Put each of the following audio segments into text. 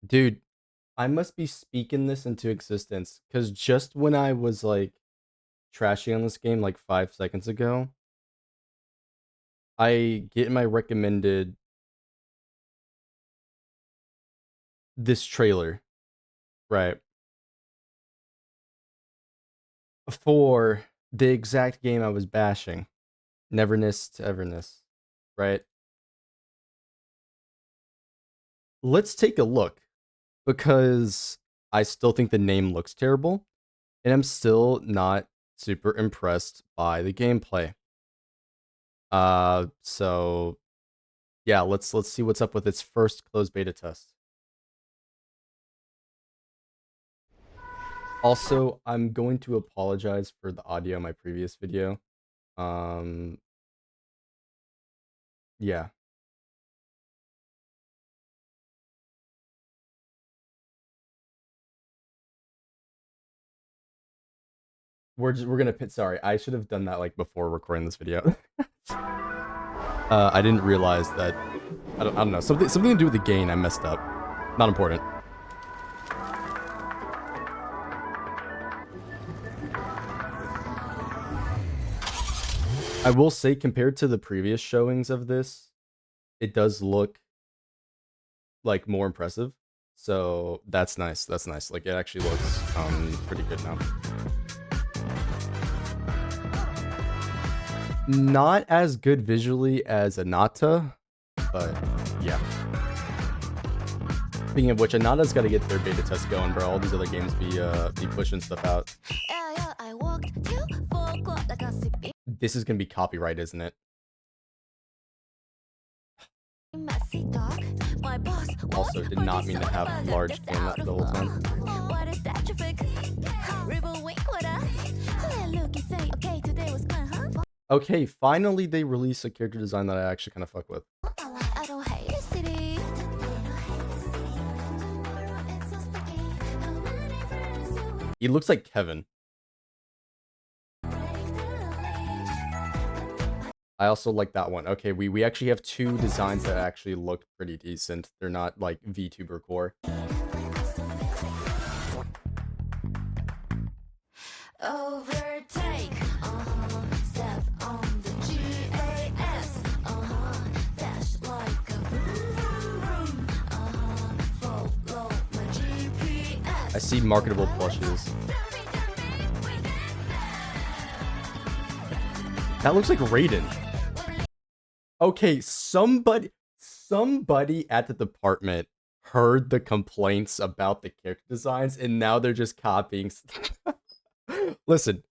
Dude, I must be speaking this into existence because just when I was like trashing on this game like 5 seconds ago, I get my recommended this trailer, right? For the exact game I was bashing, Neverness to Everness, right? Let's take a look because I still think the name looks terrible and I'm still not super impressed by the gameplay. So yeah, let's see what's up with its first closed beta test. Also, I'm going to apologize for the audio in my previous video. Um, yeah. We're gonna pit. Sorry, I should have done that like before recording this video. I didn't realize that. I don't know, something to do with the gain. I messed up. Not important. I will say, compared to the previous showings of this, it does look like more impressive. So that's nice. That's nice. Like it actually looks pretty good now. Not as good visually as Anata, but yeah. Speaking of which, Anata's got to get their beta test going, bro. All these other games be pushing stuff out. This is gonna be copyright, isn't it? Also, did not mean to have large game the whole time. Okay, finally they release a character design that I actually kind of fuck with. He looks like Kevin. I also like that one. Okay, we actually have two designs that actually look pretty decent. They're not like VTuber core. Overtake. Step on the GAS. Dash like a vroom. Follow my GPS. I see marketable plushes. That looks like Raiden. Okay, somebody at the department heard the complaints about the character designs and now they're just copying. Listen,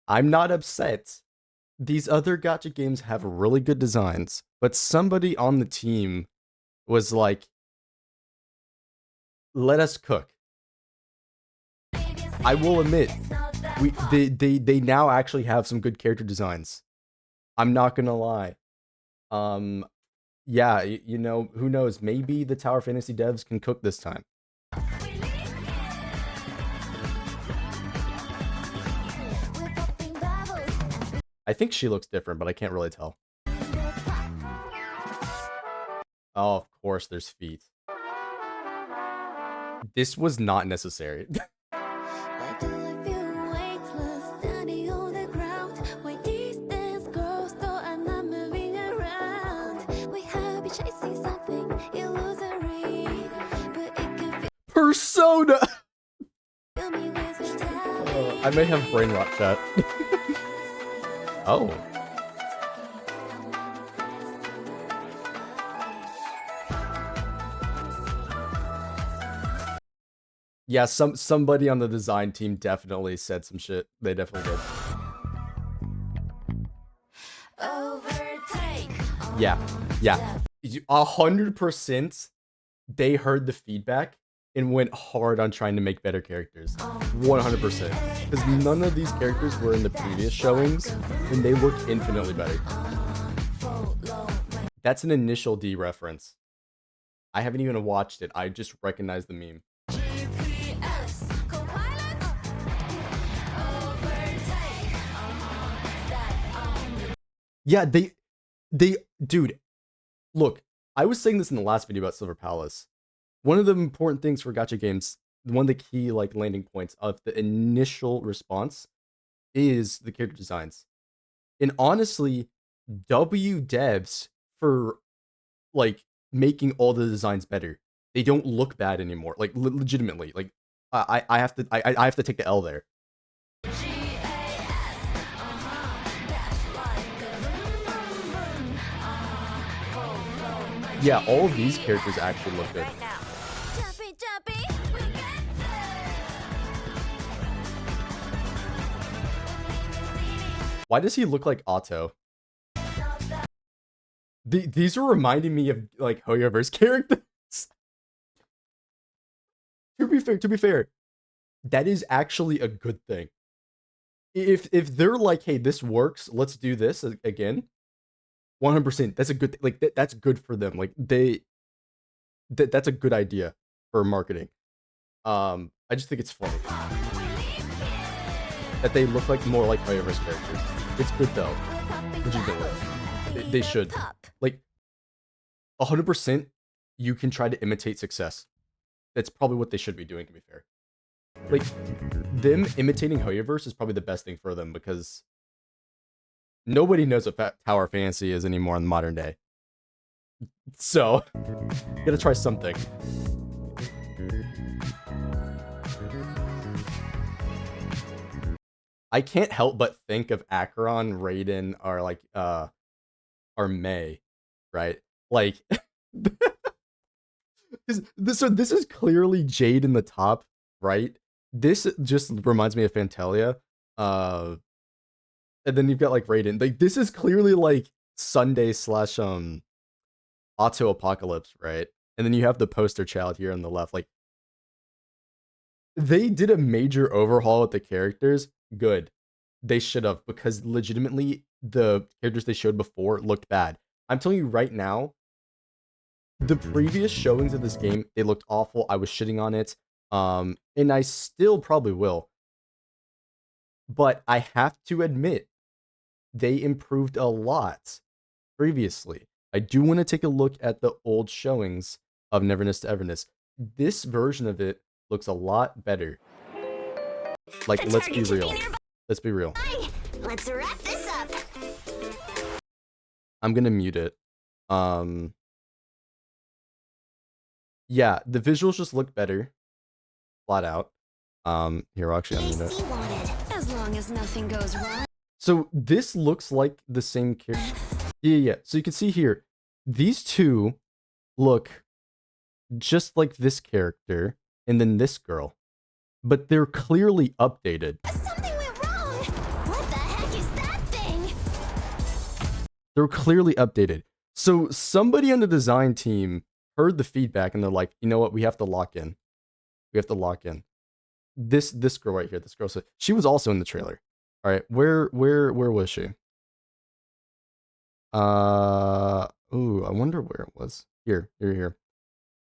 I'm not upset. These other gacha games have really good designs, but somebody on the team was like, let us cook. I will admit, they now actually have some good character designs. I'm not gonna lie. Yeah, you know, who knows? Maybe the Tower Fantasy devs can cook this time. I think she looks different, but I can't really tell. Oh, of course, there's feet. This was not necessary. Persona! I may have brain rot chat. Oh. Yeah, somebody on the design team definitely said some shit. They definitely did. Yeah, yeah. 100% they heard the feedback and went hard on trying to make better characters. 100%. Because none of these characters were in the previous showings, and they look infinitely better. That's an initial D reference. I haven't even watched it. I just recognized the meme. Yeah, dude, look, I was saying this in the last video about Silver Palace. one of the important things for gacha games, one of the key like landing points of the initial response is the character designs. And honestly, W devs for like making all the designs better. They don't look bad anymore. Like legitimately. Like I have to I have to take the L there. Yeah, all of these characters actually look good. Why does he look like Otto? These are reminding me of like Hoyoverse characters. To be fair, that is actually a good thing. If they're like, hey, this works, let's do this again. 100%. That's a good like that's good for them. Like that's a good idea for marketing. I just think it's funny that they look like more like Hoyoverse characters. It's good though. Legitimately. They should. Like 100% you can try to imitate success. That's probably what they should be doing, to be fair. Like, them imitating Hoyoverse is probably the best thing for them because nobody knows what Tower Fantasy is anymore in the modern day. So, gotta try something. I can't help but think of Acheron, Raiden, or like, or May, right? Like, so this is clearly Jade in the top, right? This just reminds me of Fantalia. And then you've got like Raiden. Like this is clearly like Sunday slash Auto Apocalypse, right? And then you have the poster child here on the left. Like they did a major overhaul with the characters. Good. They should have, because legitimately the characters they showed before looked bad. I'm telling you right now, the previous showings of this game, they looked awful. I was shitting on it. And I still probably will. But I have to admit, they improved a lot previously. I do want to take a look at the old showings of Neverness to Everness. This version of it looks a lot better. Like, let's be real. Let's be real. Let's wrap this up. I'm gonna mute it. Yeah, the visuals just look better. Flat out. Here, actually, I'm gonna... As long as nothing goes wrong. So this looks like the same character. Yeah. So you can see here, these two look just like this character and then this girl, but they're clearly updated. Something went wrong. What the heck is that thing? They're clearly updated. So somebody on the design team heard the feedback and they're like, you know what? We have to lock in. We have to lock in. This girl right here. This girl. So she was also in the trailer. All right. Where was she? Ooh, I wonder where it was. Here.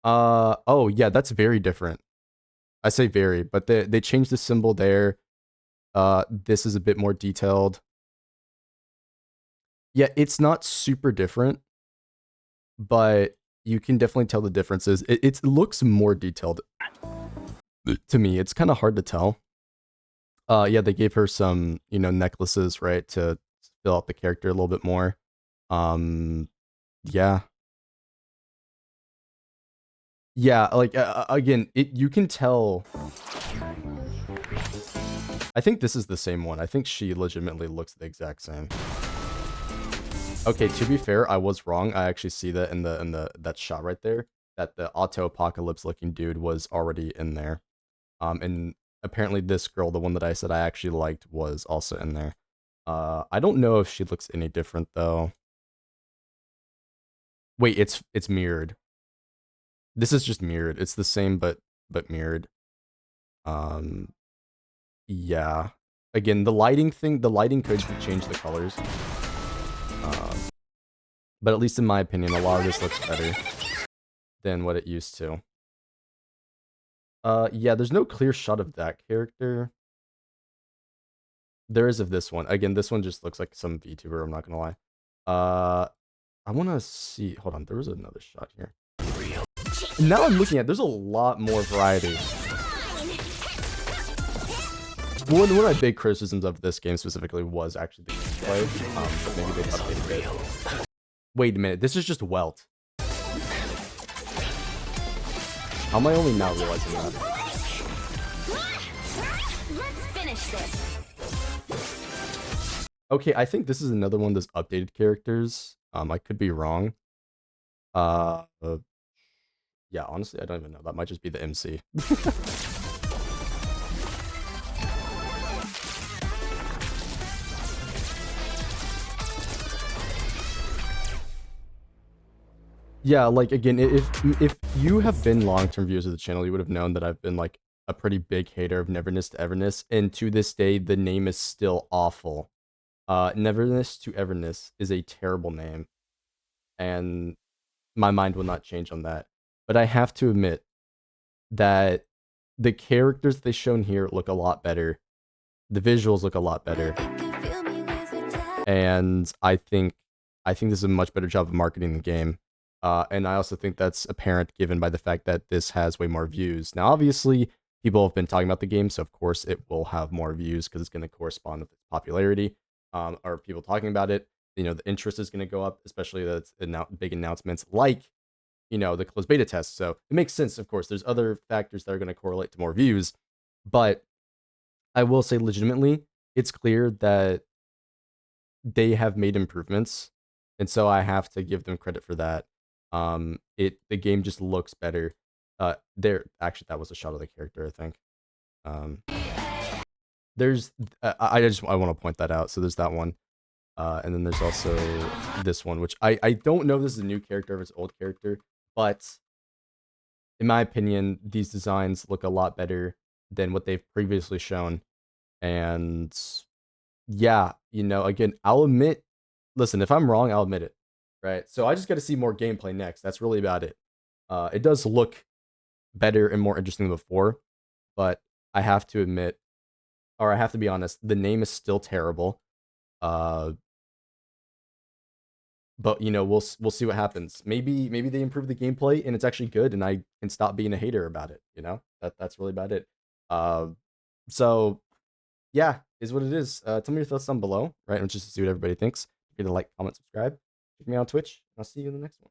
Oh yeah, that's very different. I say very, but they changed the symbol there. This is a bit more detailed. Yeah, it's not super different, but you can definitely tell the differences. It looks more detailed to me. It's kind of hard to tell. Yeah, they gave her some, necklaces, right, to fill out the character a little bit more. Yeah. Yeah, like, again, you can tell. I think this is the same one. I think she legitimately looks the exact same. Okay, to be fair, I was wrong. I actually see that in that shot right there, that the Auto Apocalypse looking dude was already in there. And apparently this girl, the one that I said I actually liked, was also in there. I don't know if she looks any different though. Wait, it's mirrored. This is just mirrored. It's the same but mirrored. Yeah. Again, the lighting could change the colors. But at least in my opinion, a lot of this looks better than what it used to. Yeah, there's no clear shot of that character. There is of this one. Again, this one just looks like some VTuber, I'm not gonna lie. I wanna see, hold on, there was another shot here. now I'm looking at, there's a lot more variety. One of my big criticisms of this game specifically was actually the gameplay. But maybe they updated it. Wait a minute, this is just Welt. How am I only now realizing that? Let's finish this. Okay, I think this is another one of those updated characters. I could be wrong. Yeah, honestly, I don't even know. That might just be the MC. Yeah, like again, if you have been long-term viewers of the channel, you would have known that I've been like a pretty big hater of Neverness to Everness, and to this day, the name is still awful. Neverness to Everness is a terrible name, and my mind will not change on that. But I have to admit that the characters they shown here look a lot better. The visuals look a lot better, and I think this is a much better job of marketing the game. And I also think that's apparent given by the fact that this has way more views. Now, obviously, people have been talking about the game, so of course it will have more views because it's going to correspond with its popularity. Or people talking about it, you know, the interest is going to go up, especially that it's big announcements like, you know, the closed beta test. So it makes sense, of course. There's other factors that are going to correlate to more views, but I will say legitimately, it's clear that they have made improvements, and so I have to give them credit for that. The game just looks better. There actually that was a shot of the character, I think. There's I want to point that out. So there's that one, and then there's also this one, which I don't know if this is a new character or it's old character, but in my opinion, these designs look a lot better than what they've previously shown, and yeah, you know, again, I'll admit, listen, if I'm wrong, I'll admit it, right? So I just got to see more gameplay next. That's really about it. It does look better and more interesting than before, but I have to admit, or I have to be honest, the name is still terrible. But you know, we'll see what happens. Maybe they improve the gameplay and it's actually good, and I can stop being a hater about it. You know, that's really about it. Uh, so yeah, is what it is. Tell me your thoughts down below, right? And just to see what everybody thinks. If you to like, comment, subscribe. Check me out on Twitch. I'll see you in the next one.